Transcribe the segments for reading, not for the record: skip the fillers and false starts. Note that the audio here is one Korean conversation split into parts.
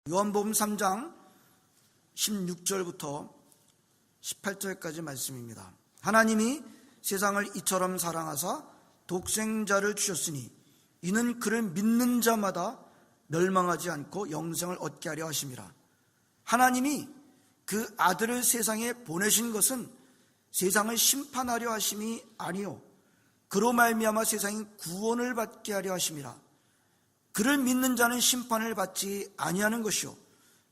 요한복음 3장 16절부터 18절까지 말씀입니다. 하나님이 세상을 이처럼 사랑하사 독생자를 주셨으니 이는 그를 믿는 자마다 멸망하지 않고 영생을 얻게 하려 하심이라. 하나님이 그 아들을 세상에 보내신 것은 세상을 심판하려 하심이 아니요 그로 말미암아 세상이 구원을 받게 하려 하심이라. 그를 믿는 자는 심판을 받지 아니하는 것이요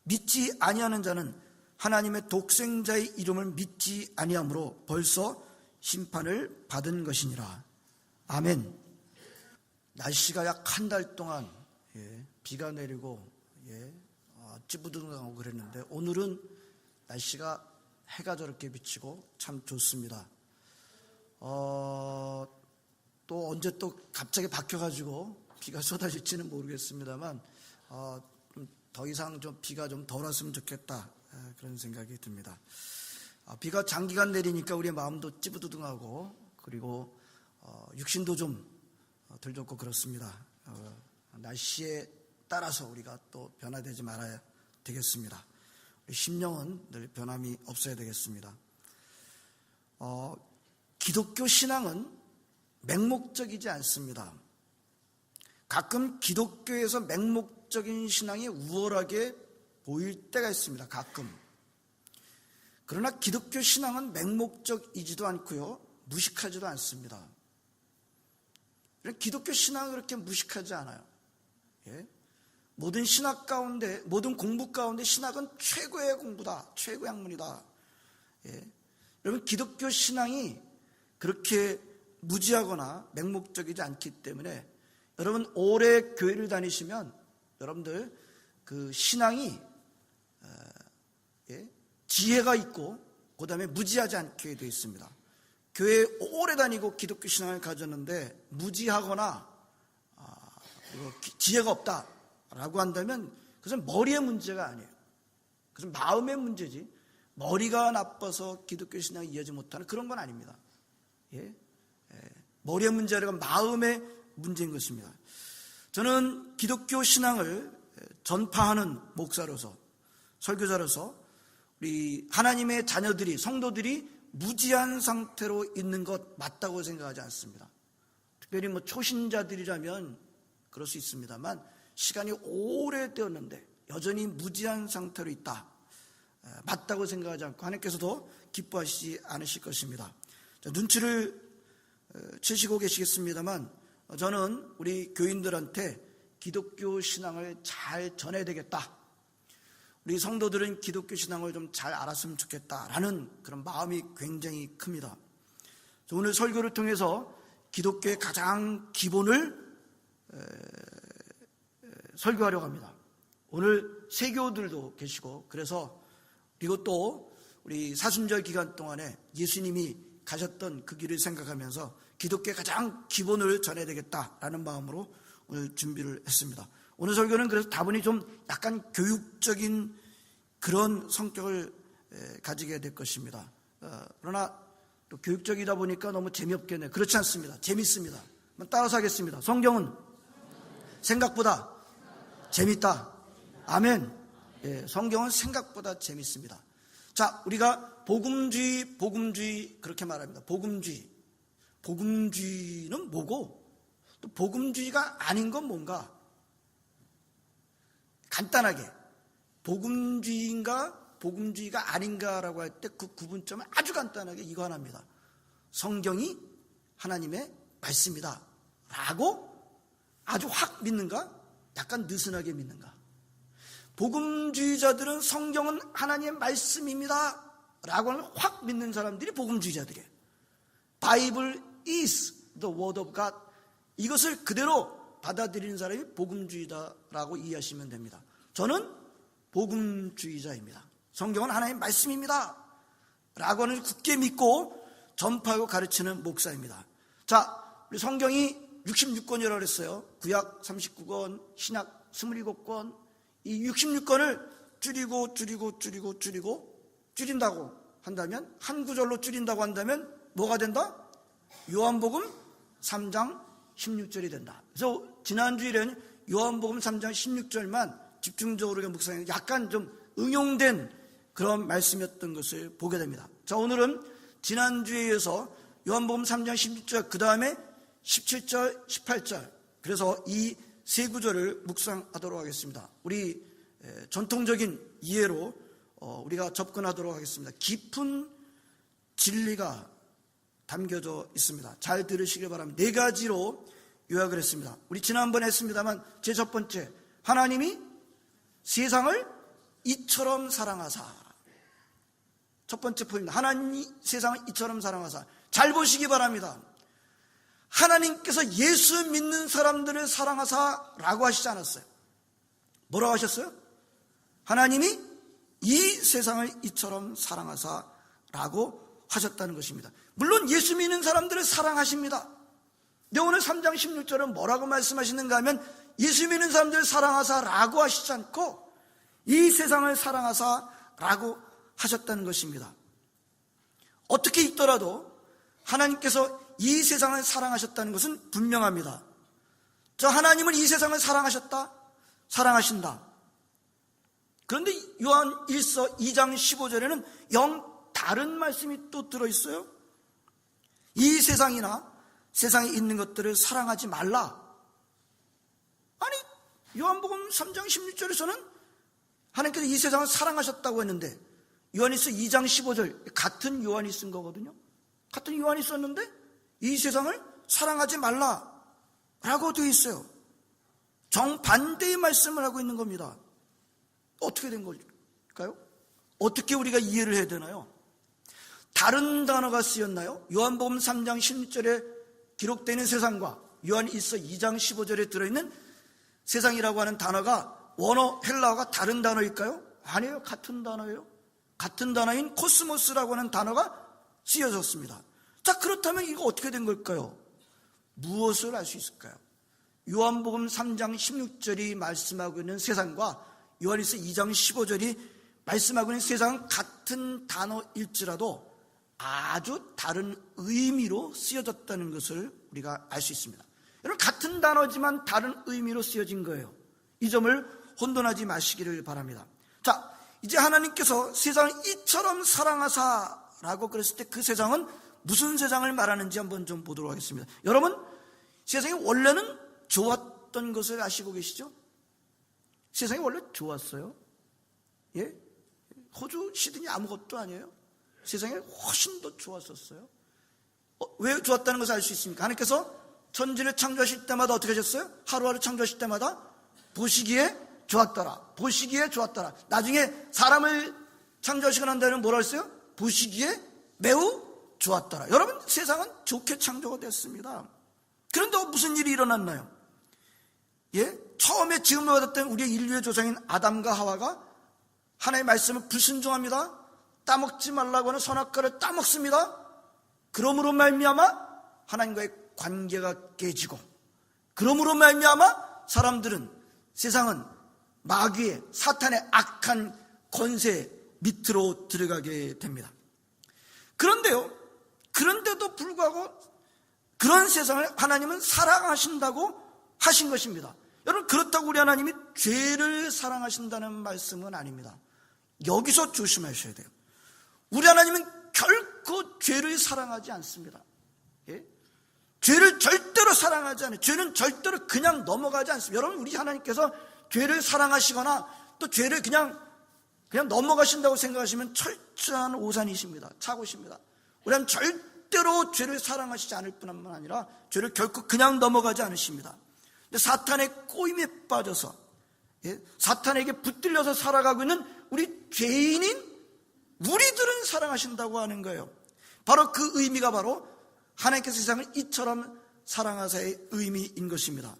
믿지 아니하는 자는 하나님의 독생자의 이름을 믿지 아니하므로 벌써 심판을 받은 것이니라. 아멘. 날씨가 약 한 달 동안 비가 내리고 찌부둥하고 그랬는데 오늘은 날씨가 해가 저렇게 비치고 참 좋습니다. 또 언제 또 갑자기 바뀌어가지고 비가 쏟아질지는 모르겠습니다만 더 이상 좀 비가 좀 덜 왔으면 좋겠다, 그런 생각이 듭니다. 비가 장기간 내리니까 우리의 마음도 찌부두둥하고 그리고 육신도 좀 덜 좋고 그렇습니다. 날씨에 따라서 우리가 또 변화되지 말아야 되겠습니다. 우리 심령은 늘 변함이 없어야 되겠습니다. 기독교 신앙은 맹목적이지 않습니다. 가끔 기독교에서 맹목적인 신앙이 우월하게 보일 때가 있습니다. 가끔. 그러나 기독교 신앙은 맹목적이지도 않고요, 무식하지도 않습니다. 기독교 신앙은 그렇게 무식하지 않아요. 모든 신학 가운데, 모든 공부 가운데 신학은 최고의 공부다, 최고의 학문이다. 여러분, 기독교 신앙이 그렇게 무지하거나 맹목적이지 않기 때문에 여러분 오래 교회를 다니시면 여러분들 그 신앙이 지혜가 있고 그 다음에 무지하지 않게 되어 있습니다. 교회에 오래 다니고 기독교 신앙을 가졌는데 무지하거나 지혜가 없다라고 한다면 그것은 머리의 문제가 아니에요. 그것은 마음의 문제지 머리가 나빠서 기독교 신앙이 이해하지 못하는 그런 건 아닙니다. 머리의 문제가 마음의 문제인 것입니다. 저는 기독교 신앙을 전파하는 목사로서, 설교자로서 우리 하나님의 자녀들이, 성도들이 무지한 상태로 있는 것 맞다고 생각하지 않습니다. 특별히 초신자들이라면 그럴 수 있습니다만 시간이 오래되었는데 여전히 무지한 상태로 있다, 맞다고 생각하지 않고 하나님께서도 기뻐하시지 않으실 것입니다. 눈치를 채시고 계시겠습니다만 저는 우리 교인들한테 기독교 신앙을 잘 전해야 되겠다, 우리 성도들은 기독교 신앙을 좀 잘 알았으면 좋겠다라는 그런 마음이 굉장히 큽니다. 오늘 설교를 통해서 기독교의 가장 기본을 설교하려고 합니다. 오늘 세교들도 계시고 그래서 그리고 또 우리 사순절 기간 동안에 예수님이 가셨던 그 길을 생각하면서 기독교의 가장 기본을 전해야 되겠다라는 마음으로 오늘 준비를 했습니다. 오늘 설교는 그래서 다분히 좀 약간 교육적인 그런 성격을 가지게 될 것입니다. 그러나 또 교육적이다 보니까 너무 재미없겠네요. 그렇지 않습니다. 재밌습니다. 따라서 하겠습니다. 성경은 생각보다 재밌다. 아멘. 성경은 생각보다 재밌습니다. 자, 우리가 복음주의 그렇게 말합니다. 복음주의는 뭐고 또 복음주의가 아닌 건 뭔가? 간단하게 복음주의인가 복음주의가 아닌가라고 할 때 그 구분점은 아주 간단하게 이거 하나입니다. 성경이 하나님의 말씀이다 라고 아주 확 믿는가? 약간 느슨하게 믿는가? 복음주의자들은 성경은 하나님의 말씀입니다 라고 하면 확 믿는 사람들이 복음주의자들이에요. Bible is the word of God. 이것을 그대로 받아들이는 사람이 복음주의다라고 이해하시면 됩니다. 저는 복음주의자입니다. 성경은 하나님의 말씀입니다 라고 하는 굳게 믿고 전파하고 가르치는 목사입니다. 자, 우리 성경이 66권이라고 그랬어요. 구약 39권, 신약 27권. 이 66권을 줄인다고 한다면, 한 구절로 줄인다고 한다면 뭐가 된다? 요한복음 3장 16절이 된다. 그래서 지난주일에는 요한복음 3장 16절만 집중적으로 묵상해 약간 좀 응용된 그런 말씀이었던 것을 보게 됩니다. 자, 오늘은 지난주에 이어서 요한복음 3장 16절 그 다음에 17절 18절 그래서 이 세 구절을 묵상하도록 하겠습니다. 우리 전통적인 이해로 우리가 접근하도록 하겠습니다. 깊은 진리가 담겨져 있습니다. 잘 들으시길 바랍니다. 네 가지로 요약을 했습니다. 우리 지난번에 했습니다만 제 첫 번째, 하나님이 세상을 이처럼 사랑하사. 첫 번째 포인트, 하나님이 세상을 이처럼 사랑하사. 잘 보시기 바랍니다. 하나님께서 예수 믿는 사람들을 사랑하사라고 하시지 않았어요. 뭐라고 하셨어요? 하나님이 이 세상을 이처럼 사랑하사라고 하셨다는 것입니다. 물론 예수 믿는 사람들을 사랑하십니다. 근데 오늘 3장 16절은 뭐라고 말씀하시는가 하면 예수 믿는 사람들을 사랑하사라고 하시지 않고 이 세상을 사랑하사라고 하셨다는 것입니다. 어떻게 읽더라도 하나님께서 이 세상을 사랑하셨다는 것은 분명합니다. 저 하나님은 이 세상을 사랑하셨다, 사랑하신다. 그런데 요한 1서 2장 15절에는 영 다른 말씀이 또 들어있어요. 이 세상이나 세상에 있는 것들을 사랑하지 말라. 아니, 요한복음 3장 16절에서는 하나님께서 이 세상을 사랑하셨다고 했는데 요한일서 2장 15절 같은 요한이 쓴 거거든요. 같은 요한이 썼는데 이 세상을 사랑하지 말라라고 되어 있어요. 정반대의 말씀을 하고 있는 겁니다. 어떻게 된 걸까요? 어떻게 우리가 이해를 해야 되나요? 다른 단어가 쓰였나요? 요한복음 3장 16절에 기록되는 세상과 요한일서 2장 15절에 들어있는 세상이라고 하는 단어가 원어 헬라어가 다른 단어일까요? 아니에요. 같은 단어예요. 같은 단어인 코스모스라고 하는 단어가 쓰여졌습니다. 자, 그렇다면 이거 어떻게 된 걸까요? 무엇을 알 수 있을까요? 요한복음 3장 16절이 말씀하고 있는 세상과 요한일서 2장 15절이 말씀하고 있는 세상은 같은 단어일지라도 아주 다른 의미로 쓰여졌다는 것을 우리가 알 수 있습니다. 여러분, 같은 단어지만 다른 의미로 쓰여진 거예요. 이 점을 혼돈하지 마시기를 바랍니다. 자, 이제 하나님께서 세상을 이처럼 사랑하사라고 그랬을 때 그 세상은 무슨 세상을 말하는지 한번 좀 보도록 하겠습니다. 여러분, 세상이 원래는 좋았던 것을 아시고 계시죠? 세상이 원래 좋았어요. 예? 호주 시드니 아무것도 아니에요. 세상이 훨씬 더 좋았었어요. 왜 좋았다는 것을 알 수 있습니까? 하나님께서 천지를 창조하실 때마다 어떻게 하셨어요? 하루하루 창조하실 때마다 보시기에 좋았더라. 보시기에 좋았더라. 나중에 사람을 창조하시고 난 다음에 뭐라 했어요? 보시기에 매우 좋았더라. 여러분, 세상은 좋게 창조가 됐습니다. 그런데 무슨 일이 일어났나요? 예? 처음에 지음을 받았던 우리의 인류의 조상인 아담과 하와가 하나님의 말씀을 불순종합니다. 따먹지 말라고 하는 선악과를 따먹습니다. 그러므로 말미암아 하나님과의 관계가 깨지고, 그러므로 말미암아 사람들은, 세상은 마귀의, 사탄의 악한 권세 밑으로 들어가게 됩니다. 그런데도 불구하고 그런 세상을 하나님은 사랑하신다고 하신 것입니다. 여러분, 그렇다고 우리 하나님이 죄를 사랑하신다는 말씀은 아닙니다. 여기서 조심하셔야 돼요. 우리 하나님은 결코 죄를 사랑하지 않습니다. 예? 죄를 절대로 사랑하지 않아요. 죄는 절대로 그냥 넘어가지 않습니다. 여러분, 우리 하나님께서 죄를 사랑하시거나 또 죄를 그냥 넘어가신다고 생각하시면 철저한 오산이십니다. 착오십니다. 우리는 절대로 죄를 사랑하시지 않을 뿐만 아니라 죄를 결코 그냥 넘어가지 않으십니다. 근데 사탄의 꼬임에 빠져서, 사탄에게 붙들려서 살아가고 있는 우리 죄인인 우리들은 사랑하신다고 하는 거예요. 바로 그 의미가 바로 하나님께서 세상을 이처럼 사랑하사의 의미인 것입니다.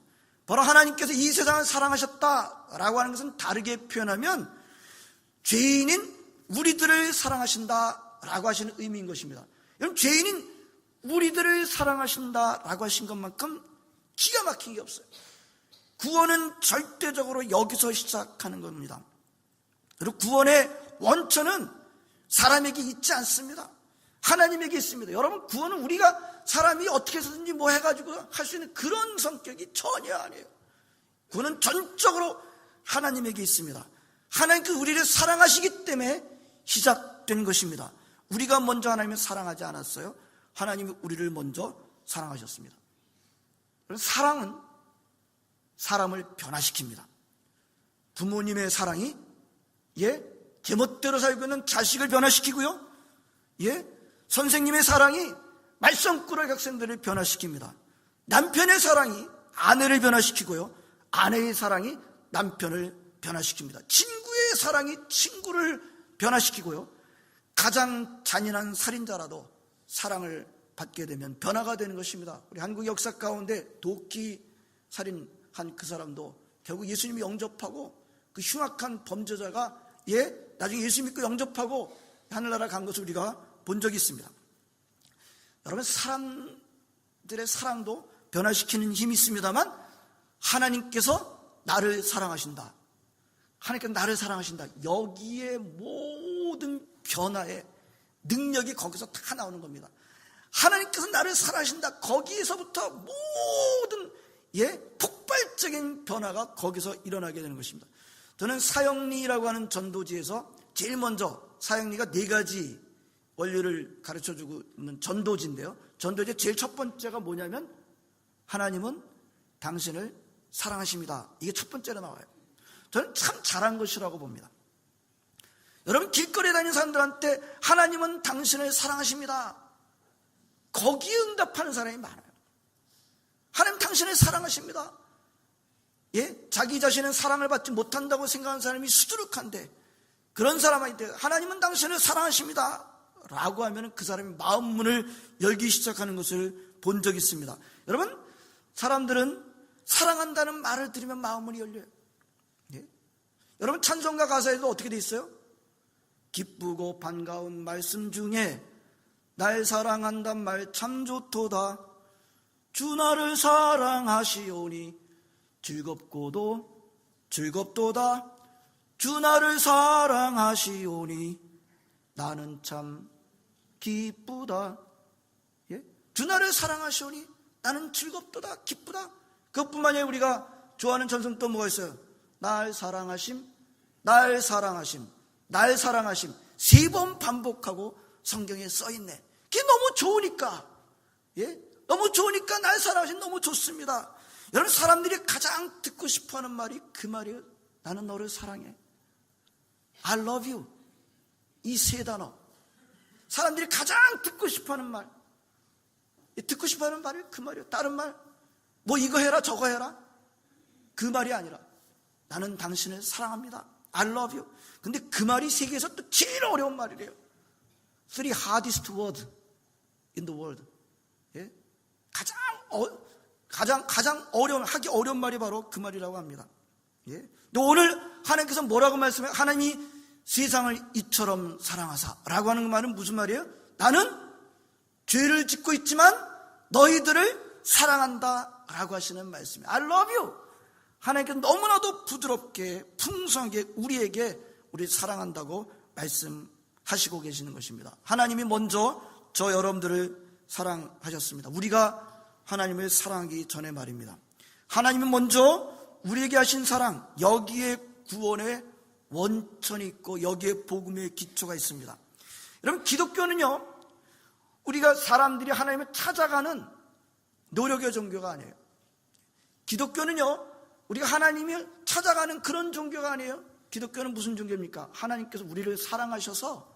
바로 하나님께서 이 세상을 사랑하셨다라고 하는 것은 다르게 표현하면 죄인인 우리들을 사랑하신다라고 하시는 의미인 것입니다. 여러분, 죄인인 우리들을 사랑하신다라고 하신 것만큼 기가 막힌 게 없어요. 구원은 절대적으로 여기서 시작하는 겁니다. 그리고 구원의 원천은 사람에게 있지 않습니다. 하나님에게 있습니다. 여러분, 구원은 우리가 사람이 어떻게 해서든지 뭐 해가지고 할 수 있는 그런 성격이 전혀 아니에요. 구원은 전적으로 하나님에게 있습니다. 하나님께서 우리를 사랑하시기 때문에 시작된 것입니다. 우리가 먼저 하나님을 사랑하지 않았어요. 하나님이 우리를 먼저 사랑하셨습니다. 사랑은 사람을 변화시킵니다. 부모님의 사랑이 제멋대로 살고 있는 자식을 변화시키고요. 선생님의 사랑이 말썽꾸러기 학생들을 변화시킵니다. 남편의 사랑이 아내를 변화시키고요. 아내의 사랑이 남편을 변화시킵니다. 친구의 사랑이 친구를 변화시키고요. 가장 잔인한 살인자라도 사랑을 받게 되면 변화가 되는 것입니다. 우리 한국 역사 가운데 도끼 살인한 그 사람도 결국 예수님이 영접하고 그 흉악한 범죄자가 나중에 예수 믿고 영접하고 하늘나라 간 것을 우리가 본 적이 있습니다. 여러분, 사람들의 사랑도 변화시키는 힘이 있습니다만 하나님께서 나를 사랑하신다. 하나님께서 나를 사랑하신다. 여기에 모든 변화의 능력이 거기서 다 나오는 겁니다. 하나님께서 나를 사랑하신다. 거기에서부터 모든 폭발적인 변화가 거기서 일어나게 되는 것입니다. 저는 사형리라고 하는 전도지에서 제일 먼저 사형리가 4가지 원리를 가르쳐주고 있는 전도지인데요. 전도지의 제일 첫 번째가 뭐냐면 하나님은 당신을 사랑하십니다. 이게 첫 번째로 나와요. 저는 참 잘한 것이라고 봅니다. 여러분, 길거리에 다니는 사람들한테 하나님은 당신을 사랑하십니다. 거기에 응답하는 사람이 많아요. 하나님 당신을 사랑하십니다. 자기 자신은 사랑을 받지 못한다고 생각하는 사람이 수두룩한데 그런 사람한테 하나님은 당신을 사랑하십니다 라고 하면 그 사람이 마음 문을 열기 시작하는 것을 본 적이 있습니다. 여러분, 사람들은 사랑한다는 말을 들으면 마음 문이 열려요. 여러분, 찬송가 가사에도 어떻게 돼 있어요? 기쁘고 반가운 말씀 중에 날 사랑한단 말 참 좋도다. 주 나를 사랑하시오니 즐겁고도 즐겁도다. 주 나를 사랑하시오니 나는 참 기쁘다. 주 나를 사랑하시오니 나는 즐겁도다, 기쁘다. 그것뿐만 아니라 우리가 좋아하는 전성 또 뭐가 있어요? 날 사랑하심, 날 사랑하심, 날 사랑하심 3번 반복하고 성경에 써있네. 그게 너무 좋으니까, 너무 좋으니까 날 사랑하심 너무 좋습니다. 여러분, 사람들이 가장 듣고 싶어하는 말이 그 말이에요. 나는 너를 사랑해. I love you. 이 3단어. 사람들이 가장 듣고 싶어하는 말. 듣고 싶어하는 말이 그 말이에요. 다른 말, 뭐 이거 해라 저거 해라, 그 말이 아니라 나는 당신을 사랑합니다. I love you. 근데 그 말이 세계에서 또 제일 어려운 말이래요. Three hardest words in the world. 가장 하기 어려운 말이 바로 그 말이라고 합니다. 근데 오늘 하나님께서 뭐라고 말씀해요? 하나님이 세상을 이처럼 사랑하사 라고 하는 그 말은 무슨 말이에요? 나는 죄를 짓고 있지만 너희들을 사랑한다 라고 하시는 말씀이에요. I love you. 하나님께서 너무나도 부드럽게 풍성하게 우리에게 우리 사랑한다고 말씀하시고 계시는 것입니다. 하나님이 먼저 저 여러분들을 사랑하셨습니다. 우리가 하나님을 사랑하기 전에 말입니다. 하나님은 먼저 우리에게 하신 사랑, 여기에 구원의 원천이 있고 여기에 복음의 기초가 있습니다. 여러분, 기독교는요, 우리가 사람들이 하나님을 찾아가는 노력의 종교가 아니에요. 기독교는요, 우리가 하나님을 찾아가는 그런 종교가 아니에요. 기독교는 무슨 종교입니까? 하나님께서 우리를 사랑하셔서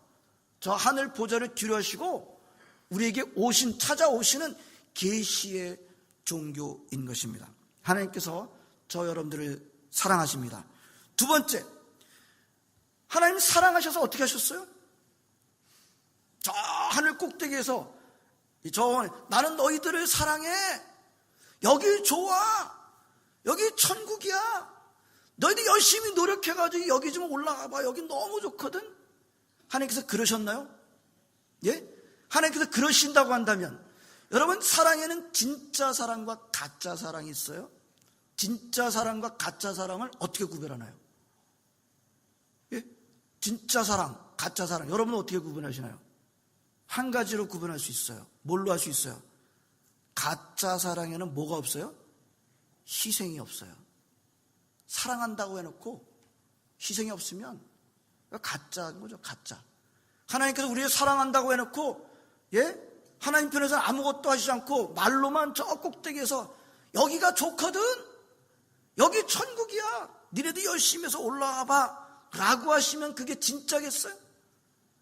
저 하늘 보좌를 뒤로하시고 우리에게 찾아오시는 계시의 종교인 것입니다. 하나님께서 저 여러분들을 사랑하십니다. 두 번째, 하나님 사랑하셔서 어떻게 하셨어요? 저 하늘 꼭대기에서 나는 너희들을 사랑해. 여기 좋아. 여기 천국이야. 너희들 열심히 노력해가지고 여기 좀 올라가봐. 여기 너무 좋거든. 하나님께서 그러셨나요? 하나님께서 그러신다고 한다면, 여러분, 사랑에는 진짜 사랑과 가짜 사랑이 있어요. 진짜 사랑과 가짜 사랑을 어떻게 구별하나요? 진짜 사랑, 가짜 사랑, 여러분은 어떻게 구분하시나요? 한 가지로 구분할 수 있어요. 뭘로 할 수 있어요? 가짜 사랑에는 뭐가 없어요? 희생이 없어요. 사랑한다고 해놓고 희생이 없으면 가짜인 거죠. 가짜. 하나님께서 우리를 사랑한다고 해놓고 하나님 편에서 아무것도 하시지 않고 말로만 저 꼭대기에서 여기가 좋거든, 여기 천국이야, 니네도 열심히 해서 올라와봐 라고 하시면 그게 진짜겠어요?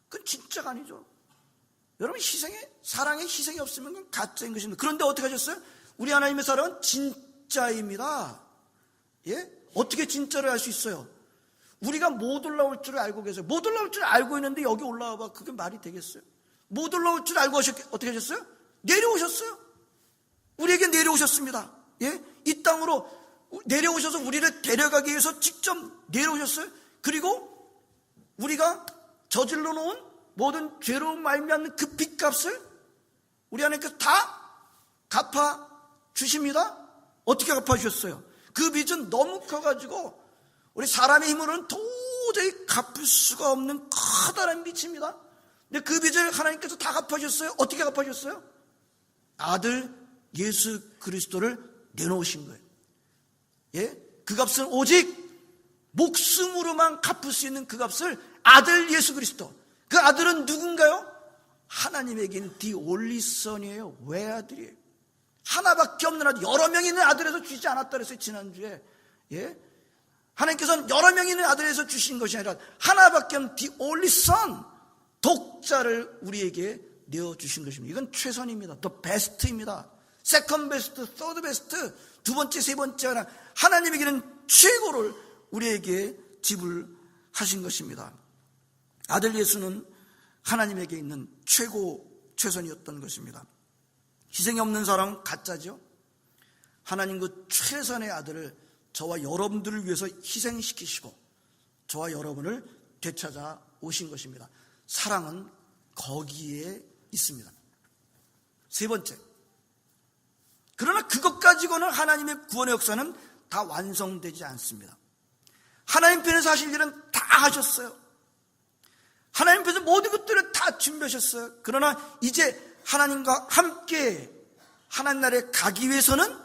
그건 진짜가 아니죠. 여러분, 사랑에 희생이 없으면 그건 가짜인 것입니다. 그런데 어떻게 하셨어요? 우리 하나님의 사랑은 진짜입니다. 어떻게 진짜를 알 수 있어요? 우리가 못 올라올 줄 알고 계세요. 못 올라올 줄 알고 있는데 여기 올라와봐, 그게 말이 되겠어요? 못 올라올 줄 알고 어떻게 하셨어요? 내려오셨어요. 우리에게 내려오셨습니다. 이 땅으로 내려오셔서 우리를 데려가기 위해서 직접 내려오셨어요. 그리고 우리가 저질러 놓은 모든 죄로 말미암는 그 빚값을 우리 하나님께서 다 갚아 주십니다. 어떻게 갚아 주셨어요? 그 빚은 너무 커가지고 우리 사람의 힘으로는 도저히 갚을 수가 없는 커다란 빚입니다. 근데 그 빚을 하나님께서 다 갚아주셨어요. 어떻게 갚아주셨어요? 아들 예수 그리스도를 내놓으신 거예요. 그 값은 오직 목숨으로만 갚을 수 있는 그 값을 아들 예수 그리스도. 그 아들은 누군가요? 하나님에게는 the only son이에요. 외아들이에요. 하나밖에 없는 아들. 여러 명 있는 아들에서 주지 않았다 그랬어요, 지난주에. 하나님께서는 여러 명 있는 아들에서 주신 것이 아니라 하나밖에 없는 the only son, 독자를 우리에게 내어주신 것입니다. 이건 최선입니다. the best입니다. second best, third best, 두 번째, 세 번째 하나. 하나님에게는 최고를 우리에게 지불하신 것입니다. 아들 예수는 하나님에게 있는 최선이었던 것입니다. 희생이 없는 사람은 가짜죠. 하나님 그 최선의 아들을 저와 여러분들을 위해서 희생시키시고 저와 여러분을 되찾아 오신 것입니다. 사랑은 거기에 있습니다. 세 번째, 그러나 그것 가지고는 하나님의 구원의 역사는 다 완성되지 않습니다. 하나님 편에서 하실 일은 다 하셨어요. 하나님 편에서 모든 것들을 다 준비하셨어요. 그러나 이제 하나님과 함께 하나님 나라에 가기 위해서는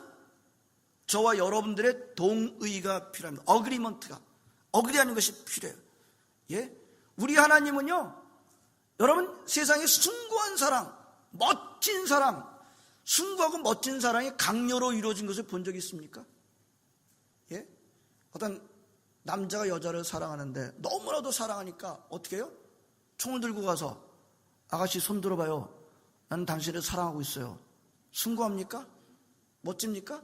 저와 여러분들의 동의가 필요합니다. 어그리하는 것이 필요해요. 우리 하나님은요, 여러분, 세상에 숭고한 사랑, 멋진 사랑, 숭고하고 멋진 사랑이 강요로 이루어진 것을 본 적이 있습니까? 어떤 남자가 여자를 사랑하는데 너무나도 사랑하니까 어떻게 해요? 총을 들고 가서 아가씨 손 들어봐요. 나는 당신을 사랑하고 있어요. 숭고합니까? 멋집니까?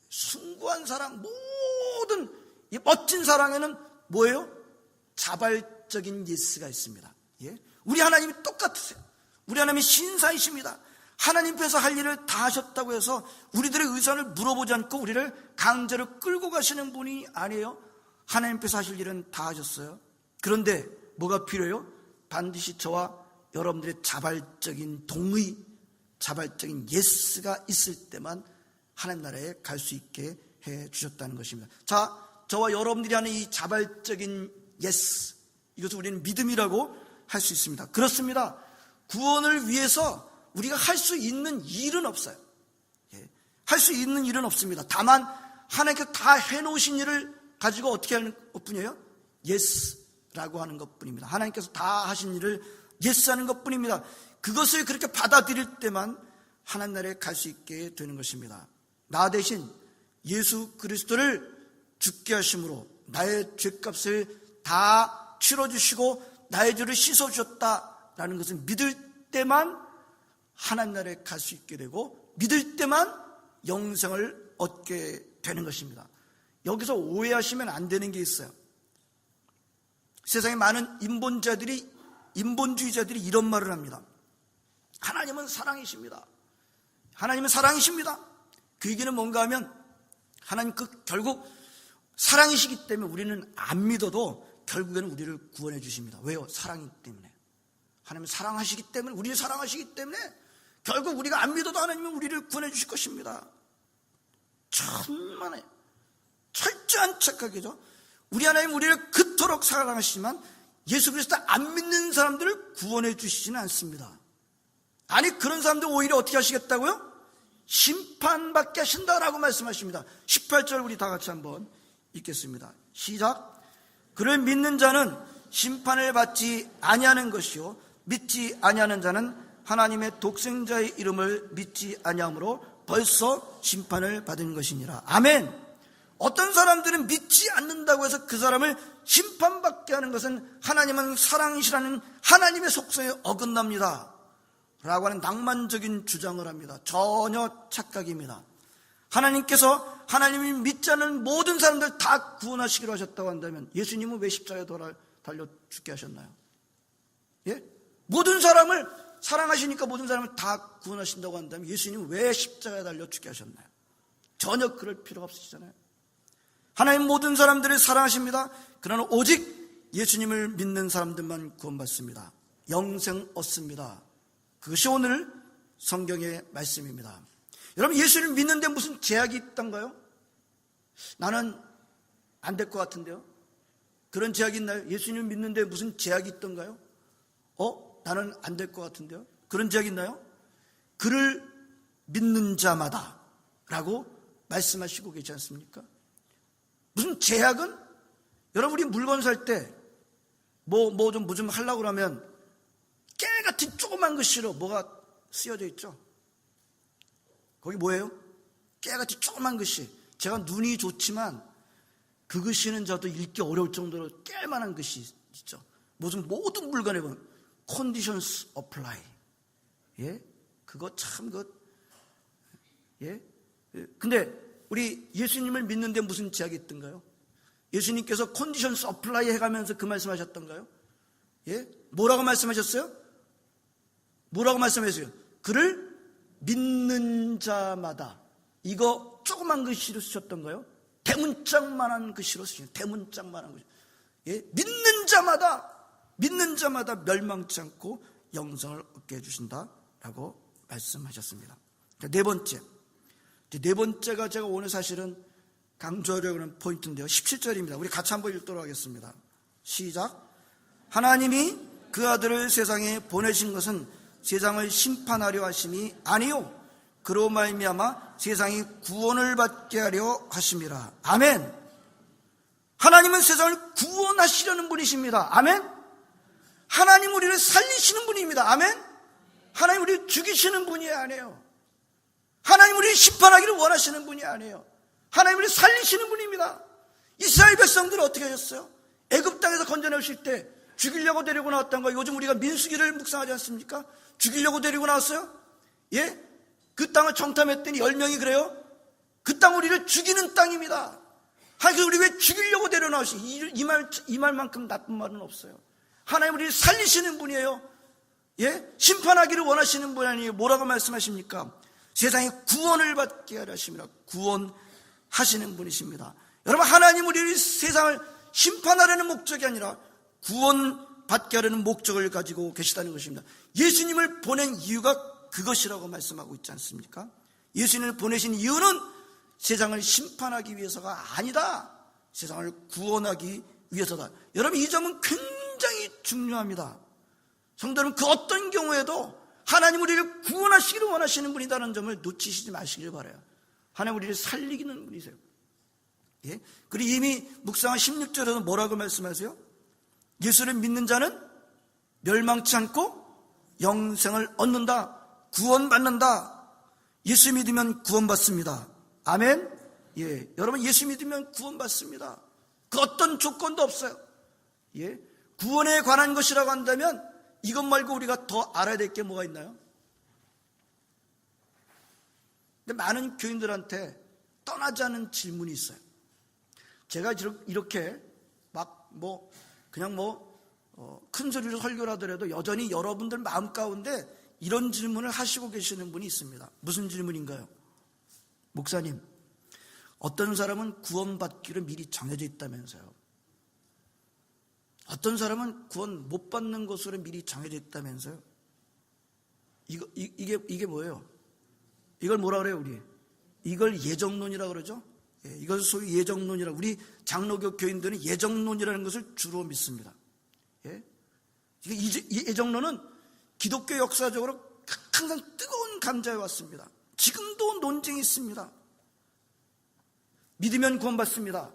숭고한 사랑, 모든 이 멋진 사랑에는 뭐예요? 자발적인 예스가 있습니다. 우리 하나님이 똑같으세요. 우리 하나님이 신사이십니다. 하나님께서 할 일을 다 하셨다고 해서 우리들의 의사를 물어보지 않고 우리를 강제로 끌고 가시는 분이 아니에요. 하나님께서 하실 일은 다 하셨어요. 그런데 뭐가 필요해요? 반드시 저와 여러분들의 자발적인 동의, 자발적인 예스가 있을 때만 하나님 나라에 갈 수 있게 해 주셨다는 것입니다. 자, 저와 여러분들이 하는 이 자발적인 예스, 이것을 우리는 믿음이라고 할 수 있습니다. 그렇습니다. 구원을 위해서 우리가 할 수 있는 일은 없어요. 할 수 있는 일은 없습니다. 다만 하나님께서 다 해놓으신 일을 가지고 어떻게 하는 것뿐이에요? 예스라고 하는 것뿐입니다. 하나님께서 다 하신 일을 예스하는 것뿐입니다. 그것을 그렇게 받아들일 때만 하나님 나라에 갈 수 있게 되는 것입니다. 나 대신 예수 그리스도를 죽게 하심으로 나의 죄값을 다 치러주시고 나의 죄를 씻어주셨다라는 것을 믿을 때만 하나님 나라에 갈 수 있게 되고 믿을 때만 영생을 얻게 되는 것입니다. 여기서 오해하시면 안 되는 게 있어요. 세상에 많은 인본주의자들이 이런 말을 합니다. 하나님은 사랑이십니다. 하나님은 사랑이십니다. 그 얘기는 뭔가 하면 하나님 결국 사랑이시기 때문에 우리는 안 믿어도 결국에는 우리를 구원해 주십니다. 왜요? 사랑이기 때문에. 하나님은 사랑하시기 때문에, 우리를 사랑하시기 때문에 결국 우리가 안 믿어도 하나님은 우리를 구원해 주실 것입니다. 천만에 철저한 착각이죠. 우리 하나님 우리를 그토록 사랑하시지만 예수 그리스도 안 믿는 사람들을 구원해 주시지는 않습니다. 아니, 그런 사람들 오히려 어떻게 하시겠다고요? 심판받게 하신다라고 말씀하십니다. 18절 우리 다 같이 한번 읽겠습니다. 시작. 그를 믿는 자는 심판을 받지 아니하는 것이요 믿지 아니하는 자는 하나님의 독생자의 이름을 믿지 아니함으로 벌써 심판을 받은 것이니라. 아멘. 어떤 사람들은 믿지 않는다고 해서 그 사람을 심판받게 하는 것은 하나님은 사랑이시라는 하나님의 속성에 어긋납니다 라고 하는 낭만적인 주장을 합니다. 전혀 착각입니다. 하나님께서 하나님이 믿지 않는 모든 사람들 다 구원하시기로 하셨다고 한다면 예수님은 왜 십자가에 달려 죽게 하셨나요? 예? 모든 사람을 사랑하시니까 모든 사람을 다 구원하신다고 한다면 예수님은 왜 십자가에 달려 죽게 하셨나요? 전혀 그럴 필요가 없으시잖아요. 하나님 모든 사람들을 사랑하십니다. 그러나 오직 예수님을 믿는 사람들만 구원받습니다. 영생 얻습니다. 그것이 오늘 성경의 말씀입니다. 여러분, 예수를 믿는데 무슨 제약이 있던가요? 나는 안 될 것 같은데요? 그런 제약이 있나요? 예수님을 믿는데 무슨 제약이 있던가요? 나는 안 될 것 같은데요? 그런 제약이 있나요? 그를 믿는 자마다 라고 말씀하시고 계시지 않습니까? 무슨 제약은? 여러분, 우리 물건 살 때 뭐 좀 하려고 그러면 깨같은 조그만 글씨로 뭐가 쓰여져 있죠? 거기 뭐예요? 깨같이 조그만 글씨. 제가 눈이 좋지만 그 글씨는 저도 읽기 어려울 정도로 깨만한 글씨 있죠. 모든 물건에 보면 conditions apply. 예? 그거 참 예? 근데 우리 예수님을 믿는데 무슨 제약이 있던가요? 예수님께서 conditions apply 해가면서 그 말씀하셨던가요? 예? 뭐라고 말씀하셨어요? 뭐라고 말씀하셨어요? 그를 믿는 자마다. 이거 조그만 글씨로 쓰셨던가요? 대문짝만한 글씨로 쓰셨어요. 대문짝만한 글씨. 예? 믿는 자마다 멸망치 않고 영생을 얻게 해주신다라고 말씀하셨습니다. 네 번째가 제가 오늘 사실은 강조하려고 하는 포인트인데요. 17절입니다. 우리 같이 한번 읽도록 하겠습니다. 시작. 하나님이 그 아들을 세상에 보내신 것은 세상을 심판하려 하심이 아니요 그로 말미암아 세상이 구원을 받게 하려 하심이라. 아멘. 하나님은 세상을 구원하시려는 분이십니다. 아멘. 하나님 우리를 살리시는 분입니다. 아멘. 하나님 우리를 죽이시는 분이 아니에요. 하나님 우리를 심판하기를 원하시는 분이 아니에요. 하나님 우리를 살리시는 분입니다. 이스라엘 백성들은 어떻게 하셨어요? 애굽 땅에서 건져내실 때 죽이려고 데리고 나왔던 거, 요즘 우리가 민수기를 묵상하지 않습니까? 죽이려고 데리고 나왔어요? 예? 그 땅을 정탐했더니 10명이 그래요? 그 땅 우리를 죽이는 땅입니다. 하나님 우리 왜 죽이려고 데려나오시? 이 말만큼 나쁜 말은 없어요. 하나님 우리를 살리시는 분이에요. 예? 심판하기를 원하시는 분 아니에요. 뭐라고 말씀하십니까? 세상에 구원을 받게 하려 하심이라. 구원하시는 분이십니다. 여러분, 하나님 우리를 세상을 심판하려는 목적이 아니라 구원받게 하려는 목적을 가지고 계시다는 것입니다. 예수님을 보낸 이유가 그것이라고 말씀하고 있지 않습니까? 예수님을 보내신 이유는 세상을 심판하기 위해서가 아니다. 세상을 구원하기 위해서다. 여러분, 이 점은 굉장히 중요합니다. 성도는 그 어떤 경우에도 하나님 우리를 구원하시기를 원하시는 분이다는 점을 놓치시지 마시길 바라요. 하나님 우리를 살리기는 분이세요. 예? 그리고 이미 묵상한 16절에는 뭐라고 말씀하세요? 예수를 믿는 자는 멸망치 않고 영생을 얻는다. 구원받는다. 예수 믿으면 구원받습니다. 아멘. 예, 여러분 예수 믿으면 구원받습니다. 그 어떤 조건도 없어요. 예, 구원에 관한 것이라고 한다면 이것 말고 우리가 더 알아야 될 게 뭐가 있나요? 근데 많은 교인들한테 떠나지 않은 질문이 있어요. 제가 이렇게 큰 소리로 설교를 하더라도 여전히 여러분들 마음 가운데 이런 질문을 하시고 계시는 분이 있습니다. 무슨 질문인가요? 목사님, 어떤 사람은 구원받기로 미리 정해져 있다면서요. 어떤 사람은 구원 못 받는 것으로 미리 정해져 있다면서요. 이게 뭐예요? 이걸 뭐라 그래요, 우리? 이걸 예정론이라고 그러죠? 예, 이걸 소위 예정론이라고. 우리 장로교 교인들은 예정론이라는 것을 주로 믿습니다. 예? 이 예정론은 기독교 역사적으로 항상 뜨거운 감자해 왔습니다. 지금도 논쟁이 있습니다. 믿으면 구원받습니다.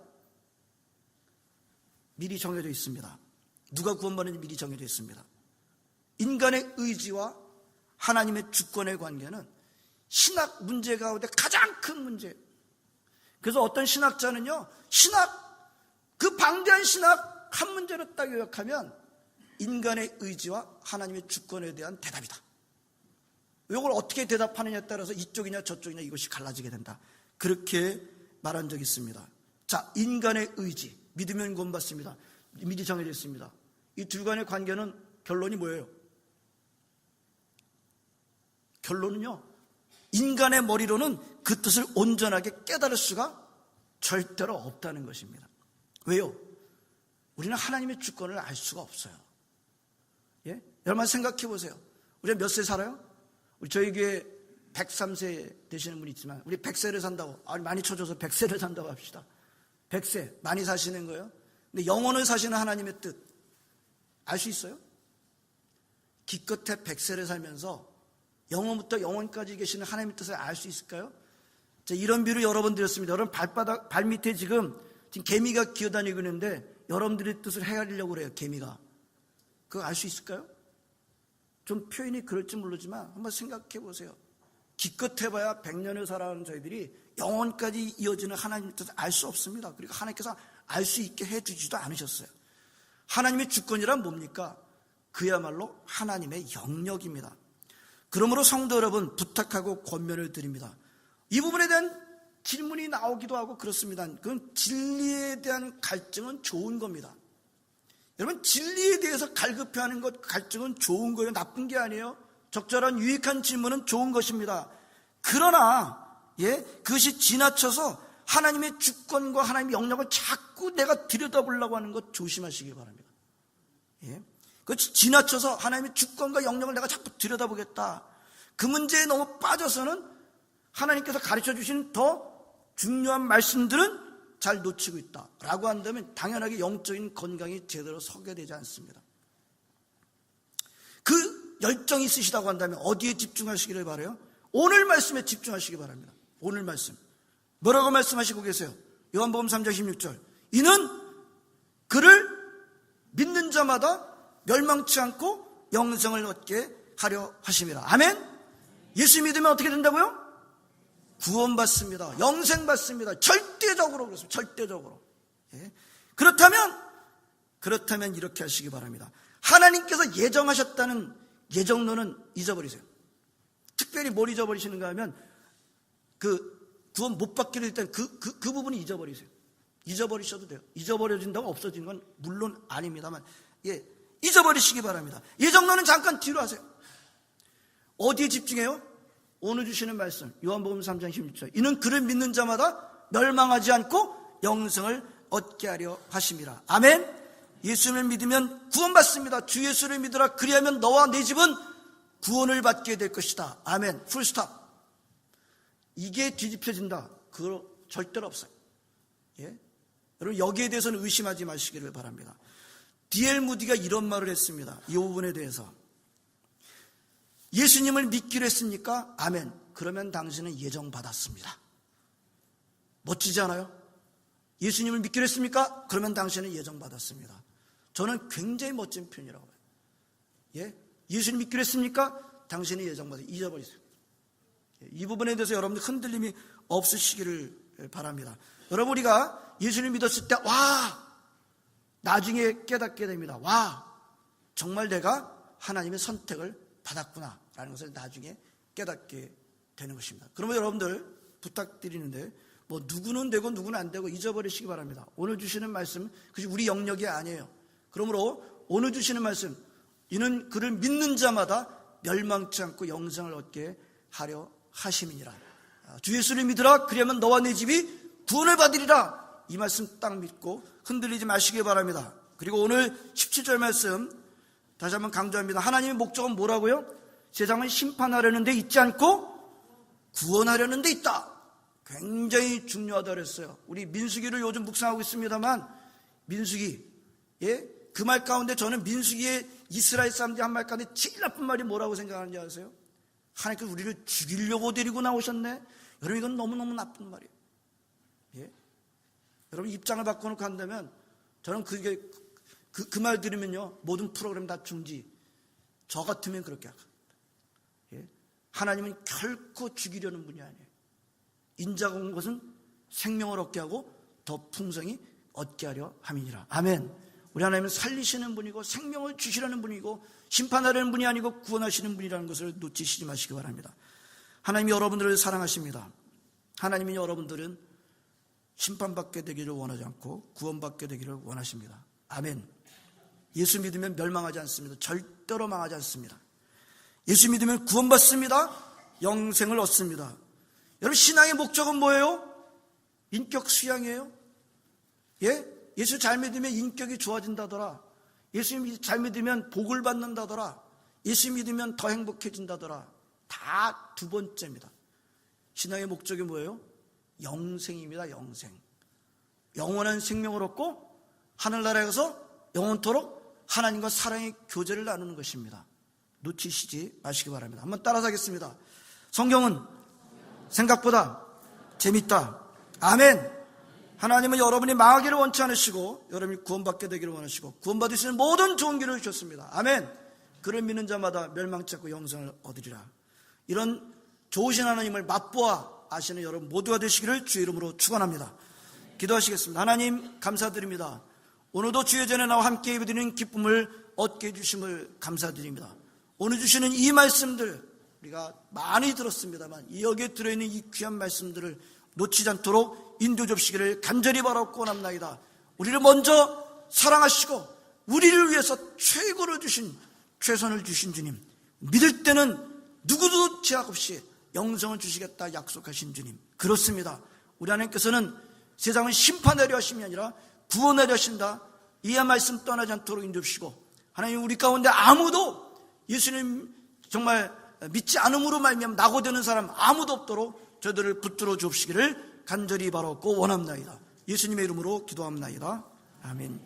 미리 정해져 있습니다. 누가 구원받는지 미리 정해져 있습니다. 인간의 의지와 하나님의 주권의 관계는 신학 문제 가운데 가장 큰 문제예요. 그래서 어떤 신학자는요, 그 방대한 신학 한 문제로 딱 요약하면 인간의 의지와 하나님의 주권에 대한 대답이다. 이걸 어떻게 대답하느냐에 따라서 이쪽이냐 저쪽이냐 이것이 갈라지게 된다. 그렇게 말한 적이 있습니다. 자, 인간의 의지, 믿으면 구원받습니다. 미리 정해져 있습니다. 이 둘 간의 관계는 결론이 뭐예요? 결론은요, 인간의 머리로는 그 뜻을 온전하게 깨달을 수가 절대로 없다는 것입니다. 왜요? 우리는 하나님의 주권을 알 수가 없어요. 예? 여러분 생각해 보세요. 우리가 몇 세 살아요? 우리 저희 교회 103세 되시는 분이 있지만 우리 100세를 산다고, 많이 쳐줘서 100세를 산다고 합시다. 100세 많이 사시는 거예요. 근데 영원을 사시는 하나님의 뜻 알 수 있어요? 기껏해 100세를 살면서 영원부터 영원까지 계시는 하나님의 뜻을 알 수 있을까요? 자, 이런 비유를 여러 번 드렸습니다. 여러분 발 밑에 지금 개미가 기어다니고 있는데 여러분들의 뜻을 헤아리려고 그래요. 개미가. 그거 알 수 있을까요? 좀 표현이 그럴지 모르지만 한번 생각해 보세요. 기껏 해봐야 100년을 살아가는 저희들이 영원까지 이어지는 하나님의 뜻을 알 수 없습니다. 그리고 하나님께서 알 수 있게 해주지도 않으셨어요. 하나님의 주권이란 뭡니까? 그야말로 하나님의 영역입니다. 그러므로 성도 여러분, 부탁하고 권면을 드립니다. 이 부분에 대한 질문이 나오기도 하고 그렇습니다. 그건 진리에 대한 갈증은 좋은 겁니다. 여러분, 진리에 대해서 갈급해하는 것, 갈증은 좋은 거예요. 나쁜 게 아니에요. 적절한 유익한 질문은 좋은 것입니다. 그러나 그것이 지나쳐서 하나님의 주권과 하나님의 영역을 자꾸 내가 들여다보려고 하는 것 조심하시기 바랍니다. 그것이 지나쳐서 하나님의 주권과 영역을 내가 자꾸 들여다보겠다. 그 문제에 너무 빠져서는 하나님께서 가르쳐 주신 더 중요한 말씀들은 잘 놓치고 있다라고 한다면 당연하게 영적인 건강이 제대로 서게 되지 않습니다. 그 열정이 있으시다고 한다면 어디에 집중하시기를 바라요? 오늘 말씀에 집중하시기 바랍니다. 오늘 말씀. 뭐라고 말씀하시고 계세요? 요한복음 3장 16절. 이는 그를 믿는 자마다 멸망치 않고 영생을 얻게 하려 하심이라. 아멘? 예수 믿으면 어떻게 된다고요? 구원받습니다. 영생 받습니다. 절대적으로 그렇습니다. 절대적으로. 그렇다면 이렇게 하시기 바랍니다. 하나님께서 예정하셨다는 예정론은 잊어버리세요. 특별히 뭘 잊어버리시는가 하면 그 구원 못 받기를 일단 그 부분이 잊어버리세요. 잊어버리셔도 돼요. 잊어버려진다고 없어진 건 물론 아닙니다만 잊어버리시기 바랍니다. 예정론은 잠깐 뒤로 하세요. 어디에 집중해요? 오늘 주시는 말씀 요한복음 3장 16절. 이는 그를 믿는 자마다 멸망하지 않고 영생을 얻게 하려 하심이라. 아멘. 예수를 믿으면 구원받습니다. 주 예수를 믿으라. 그리하면 너와 내 집은 구원을 받게 될 것이다. 아멘. 풀스탑. 이게 뒤집혀진다. 그거 절대로 없어요. 여러분 여기에 대해서는 의심하지 마시기를 바랍니다. D.L. 무디가 이런 말을 했습니다. 이 부분에 대해서. 예수님을 믿기로 했습니까? 아멘. 그러면 당신은 예정받았습니다. 멋지지 않아요? 예수님을 믿기로 했습니까? 그러면 당신은 예정받았습니다. 저는 굉장히 멋진 표현이라고 봐요. 예수님 믿기로 했습니까? 당신이 예정받았습니다. 잊어버리세요. 이 부분에 대해서 여러분들 흔들림이 없으시기를 바랍니다. 여러분 우리가 예수를 믿었을 때 나중에 깨닫게 됩니다. 정말 내가 하나님의 선택을 받았구나 라는 것을 나중에 깨닫게 되는 것입니다. 그러면 여러분들 부탁드리는데 누구는 되고 누구는 안 되고 잊어버리시기 바랍니다. 오늘 주시는 말씀 그것이 우리 영역이 아니에요. 그러므로 오늘 주시는 말씀 이는 그를 믿는 자마다 멸망치 않고 영생을 얻게 하려 하심이니라. 주 예수를 믿으라. 그리하면 너와 내 집이 구원을 받으리라. 이 말씀 딱 믿고 흔들리지 마시기 바랍니다. 그리고 오늘 17절 말씀 다시 한번 강조합니다. 하나님의 목적은 뭐라고요? 세상을 심판하려는 데 있지 않고 구원하려는 데 있다. 굉장히 중요하다고 그랬어요. 우리 민수기를 요즘 묵상하고 있습니다만 민수기 그 말 가운데 저는 민수기의 이스라엘 사람들이 한 말 가운데 제일 나쁜 말이 뭐라고 생각하는지 아세요? 하나님께서 우리를 죽이려고 데리고 나오셨네. 여러분 이건 너무너무 나쁜 말이에요. 여러분 입장을 바꿔놓고 한다면 저는 그게 그 말 들으면요, 모든 프로그램 다 중지. 저 같으면 그렇게 하거든요. 예? 하나님은 결코 죽이려는 분이 아니에요. 인자가 온 것은 생명을 얻게 하고 더 풍성히 얻게 하려 함이니라. 아멘. 우리 하나님은 살리시는 분이고 생명을 주시려는 분이고 심판하려는 분이 아니고 구원하시는 분이라는 것을 놓치시지 마시기 바랍니다. 하나님이 여러분들을 사랑하십니다. 하나님이 여러분들은 심판받게 되기를 원하지 않고 구원받게 되기를 원하십니다. 아멘. 예수 믿으면 멸망하지 않습니다. 절대로 망하지 않습니다. 예수 믿으면 구원받습니다. 영생을 얻습니다. 여러분, 신앙의 목적은 뭐예요? 인격 수양이에요. 예? 예수 잘 믿으면 인격이 좋아진다더라. 예수 잘 믿으면 복을 받는다더라. 예수 믿으면 더 행복해진다더라. 다 두 번째입니다. 신앙의 목적이 뭐예요? 영생입니다. 영생. 영원한 생명을 얻고 하늘나라에 가서 영원토록 하나님과 사랑의 교제를 나누는 것입니다. 놓치시지 마시기 바랍니다. 한번 따라서 하겠습니다. 성경은 생각보다 재밌다. 아멘. 하나님은 여러분이 망하기를 원치 않으시고 여러분이 구원받게 되기를 원하시고 구원받을 수 있는 모든 좋은 길을 주셨습니다. 아멘. 그를 믿는 자마다 멸망치 않고 영생을 얻으리라. 이런 좋으신 하나님을 맛보아 아시는 여러분 모두가 되시기를 주의 이름으로 축원합니다. 기도하시겠습니다. 하나님 감사드립니다. 오늘도 주의 전에 나와 함께 예배드리는 기쁨을 얻게 해주심을 감사드립니다. 오늘 주시는 이 말씀들 우리가 많이 들었습니다만 여기에 들어있는 이 귀한 말씀들을 놓치지 않도록 인도해 주시기를 간절히 바라고 원합나이다. 우리를 먼저 사랑하시고 우리를 위해서 최고를 주신 최선을 주신 주님, 믿을 때는 누구도 제약 없이 영생을 주시겠다 약속하신 주님, 그렇습니다. 우리 하나님께서는 세상을 심판하려 하심이 아니라 구원하려 하신다. 이 말씀 떠나지 않도록 인도해 주시고 하나님 우리 가운데 아무도 예수님 정말 믿지 않음으로 말미암아 낙오되는 사람 아무도 없도록 저들을 붙들어 주옵시기를 간절히 바라고 원합나이다. 예수님의 이름으로 기도합나이다. 아멘.